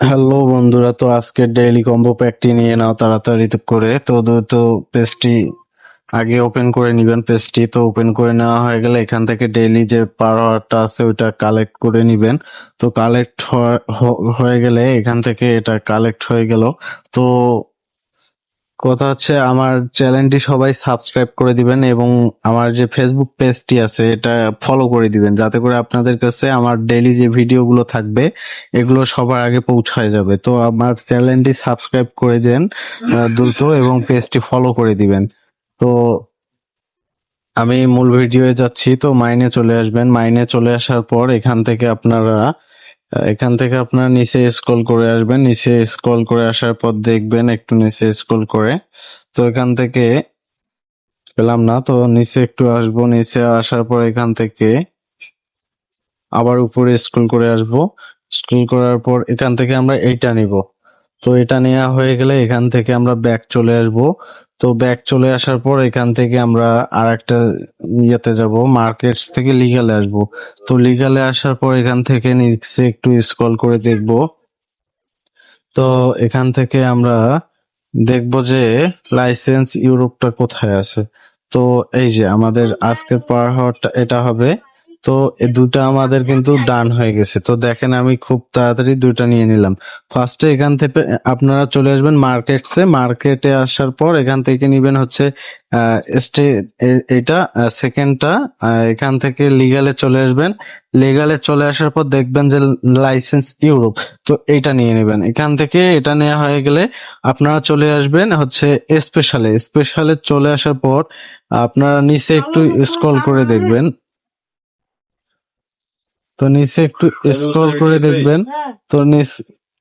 Hello বন্ধুরা, তো আজকের ডেইলি কম্বো প্যাকটি নিয়ে নাও তাড়াতাড়ি করে। তো দ্রুত পেজটি আগে ওপেন করে নিবেন। পেজটি তো ওপেন করে নেওয়া হয়ে গেলে এখান থেকে ডেইলি যে পাওয়ারটা আছে ওইটা কালেক্ট করে নিবেন। তো কালেক্ট হয়ে গেলে এখান থেকে এটা কালেক্ট হয়ে গেল। তো কথা হচ্ছে আমার চ্যানেলটি সবাই সাবস্ক্রাইব করে দিবেন এবং আমার যে ফেসবুক পেজটি আছে এটা ফলো করে দিবেন, যাতে করে আপনাদের কাছে আমার ডেইলি যে ভিডিওগুলো থাকবে এগুলো সবার আগে পৌঁছায় যাবে। তো আমার চ্যানেলটি সাবস্ক্রাইব করে দেন দ্রুত এবং পেজটি ফলো করে দিবেন। তো আমি মূল ভিডিওয়ে যাচ্ছি। তো মাইনে চলে আসবেন। মাইনে চলে আসার পর এখান থেকে আপনারা নিচে স্ক্রল করে আসবেন। নিচে স্ক্রল করে আসার পর দেখবেন, একটু নিচে স্ক্রল করে, তো এখান থেকে পেলাম না, তো নিচে একটু আসবো। নিচে আসার পর এখান থেকে আবার উপরে স্ক্রল করে আসবো। স্ক্রল করার পর এখান থেকে আমরা এইটা নিব। তো এটা নেওয়া হয়ে গেলে এখান থেকে আমরা ব্যাক চলে আসব। তো ব্যাক চলে আসার পর এখান থেকে আমরা আর একটা ইয়েতে যাব, মার্কেটস থেকে লিগালে আসব। তো লিগালে আসার পর এখান থেকে নিচে একটু স্ক্রল করে দেখব। তো এখান থেকে আমরা দেখব যে লাইসেন্স ইউরোপটা কোথায় আছে। তো এই যে আমাদের আজকের পার হওয়ারটা এটা হবে। তো এই দুটা আমাদের কিন্তু ডান হয়ে গেছে। তো দেখেন আমি খুব তাড়াতাড়ি দুইটা নিয়ে নিলাম। ফার্স্টে এখান থেকে আপনারা চলে আসবেন মার্কেটসে। মার্কেটে আসার পর এখান থেকে নিবেন হচ্ছে স্টে এটা সেকেন্ডটা। এখান থেকে লিগালে চলে আসবেন। লিগালে চলে আসার পর দেখবেন যে লাইসেন্স ইউরোপ, তো এইটা নিয়ে নেবেন। এখান থেকে এটা নেওয়া হয়ে গেলে আপনারা চলে আসবেন হচ্ছে স্পেশালে। স্পেশালে চলে আসার পর আপনারা নিচে একটু স্ক্রল করে দেখবেন। তো নিচে একটু স্ক্রল করে দেখবেন। তো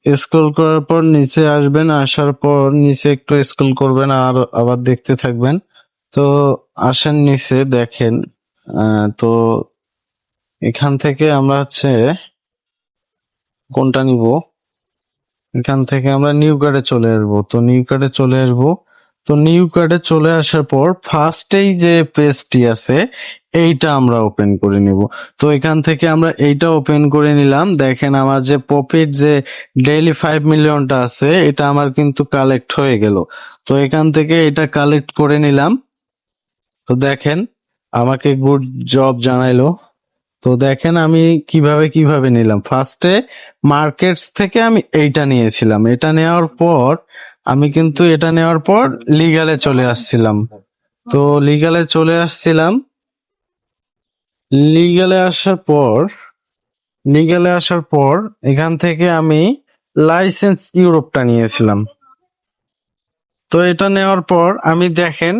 স্ক্রল করার পর নিচে আসবেন। আসার পর নিচে একটু স্ক্রল করবেন আর আবার দেখতে থাকবেন। তো আসেন নিচে দেখেন। তো এখান থেকে আমরা হচ্ছে কোনটা নিব, এখান থেকে আমরা নিউ কার্ডে চলে আসবো। তো নিউ কার্ডে চলে আসবো। তো নিউ কার্ডে চলে আসার পর ফার্স্টেই যে পেজটি আছে এইটা আমরা ওপেন করে নিব। তো এখান থেকে আমরা এইটা ওপেন করে নিলাম। দেখেন আমার যে প্রফিট যে ডেইলি 5 মিলিয়নটা আছে এটা আমার কিন্তু কালেক্ট হয়ে গেল। তো এখান থেকে এটা কালেক্ট করে নিলাম। তো দেখেন আমাকে গুড জব জানাইলো। তো দেখেন আমি কিভাবে কিভাবে নিলাম। ফার্স্টে মার্কেটস থেকে আমি এইটা নিয়েছিলাম। এটা নেওয়ার পর আমি কিন্তু এটা নেওয়ার পর লিগালে চলে আসছিলাম। তো লিগালে আসার পর এখান থেকে আমি লাইসেন্স ইউরোপটা নিয়েছিলাম। তো এটা নেওয়ার পর আমি দেখেন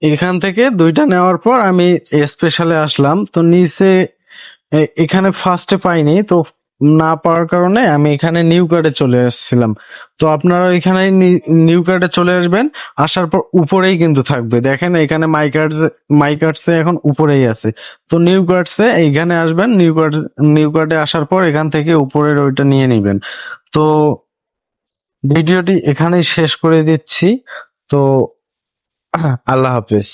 এখান থেকে দুইটা নেওয়ার পর আমি স্পেশালে আসলাম। তো নিচে এখানে ফার্স্টে পাইনি, তো না পাওয়ার কারণে আমি এখানে নিউ কার্ডে চলে আসছিলাম। তো আপনারা এখানে নিউ কার্ডে চলে আসবেন। আসার পর উপরেই কিন্তু থাকবে, দেখেন এখানে মাই কার্ডসে এখন উপরেই আছে। তো নিউ কার্ডসে এইখানে আসবেন। নিউ কার্ডে আসার পর এখান থেকে উপরের ওইটা নিয়ে নিবেন। তো ভিডিওটি এখানেই শেষ করে দিচ্ছি। তো আল্লাহ হাফেজ।